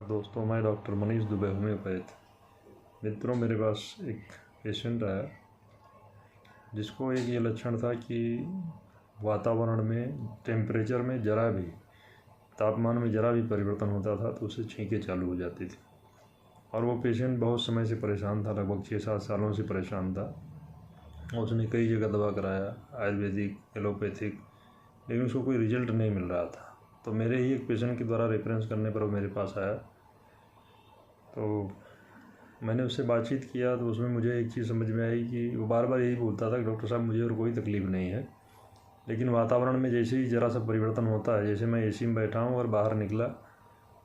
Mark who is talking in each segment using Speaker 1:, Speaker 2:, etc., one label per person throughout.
Speaker 1: दोस्तों, मैं doctor Manish Dubey, homeopath. मित्रों, मेरे पास एक पेशेंट आया जिसको एक ये लक्षण था कि वातावरण में टेम्परेचर में ज़रा भी, तापमान में ज़रा भी परिवर्तन होता था तो उसे छींकें चालू हो जाती थी। और वो पेशेंट बहुत समय से परेशान था, लगभग 6-7 सालों से परेशान था। उसने कई जगह दवा कराया, आयुर्वेदिक, एलोपैथिक, लेकिन उसको कोई रिजल्ट नहीं मिल रहा था। तो मेरे ही एक पेशेंट के द्वारा रेफरेंस करने पर वो मेरे पास आया। तो मैंने उससे बातचीत किया तो उसमें मुझे एक चीज़ समझ में आई कि वो बार बार यही बोलता था कि डॉक्टर साहब, मुझे और कोई तकलीफ़ नहीं है, लेकिन वातावरण में जैसे ही ज़रा सा परिवर्तन होता है, जैसे मैं एसी में बैठा हूँ और बाहर निकला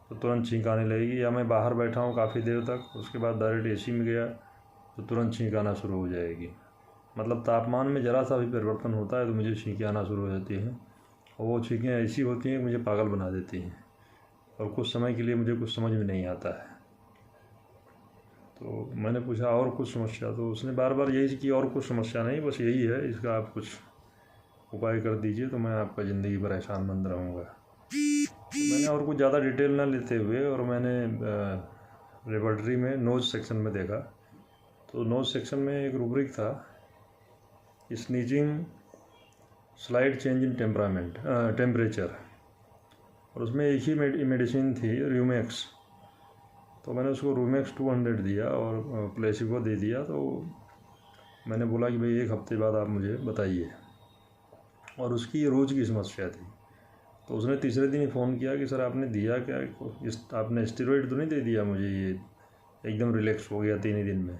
Speaker 1: तो तुरंत छींक आने लगेगी, या मैं बाहर बैठा हूँ काफ़ी देर तक, उसके बाद डायरेक्ट एसी में गया तो तुरंत छींक आना शुरू हो जाएगी। मतलब तापमान में ज़रा सा भी परिवर्तन होता है तो मुझे छींकें आना शुरू हो जाती हैं, और वो छींकें ऐसी होती हैं कि मुझे पागल बना देती हैं, और कुछ समय के लिए मुझे कुछ समझ में नहीं आता है। तो मैंने पूछा और कुछ समस्या, तो उसने बार बार यही कि और कुछ समस्या नहीं, बस यही है, इसका आप कुछ उपाय कर दीजिए तो मैं आपका ज़िंदगी भर एहसानमंद रहूँगा। तो मैंने और कुछ ज़्यादा डिटेल ना लेते हुए, और मैंने लेबॉर्ट्री में नोज़ सेक्शन में देखा तो नोज़ सेक्शन में एक रूब्रिक था, sneezing slide change in temperature, और उसमें एक ही मेडिसिन थी, रूमेक्स। तो मैंने उसको रूमेक्स 200 दिया और प्लेसिबो दे दिया। तो मैंने बोला कि भाई 1 हफ्ते बाद आप मुझे बताइए, और उसकी रोज़ की समस्या थी। तो उसने तीसरे दिन ही फ़ोन किया कि सर आपने दिया क्या, आपने स्टेरॉइड तो नहीं दे दिया मुझे, ये एकदम रिलैक्स हो गया 3 ही दिन में।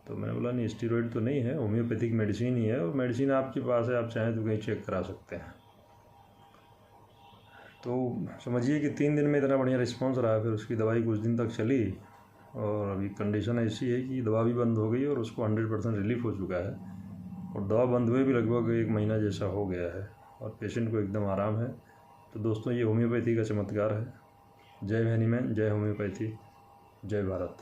Speaker 1: तो मैंने बोला नहीं, स्टेरॉइड तो नहीं है, होम्योपैथिक मेडिसिन ही है, और मेडिसिन आपके पास है, आप चाहें तो कहीं चेक करा सकते हैं। तो समझिए कि 3 दिन में इतना बढ़िया रिस्पांस रहा। फिर उसकी दवाई कुछ दिन तक चली, और अभी कंडीशन ऐसी है कि दवा भी बंद हो गई और उसको 100% रिलीफ हो चुका है, और दवा बंद हुए भी लगभग 1 महीना जैसा हो गया है, और पेशेंट को एकदम आराम है। तो दोस्तों, ये होम्योपैथी का चमत्कार है। जय हनीमैन, जय होम्योपैथी, जय भारत।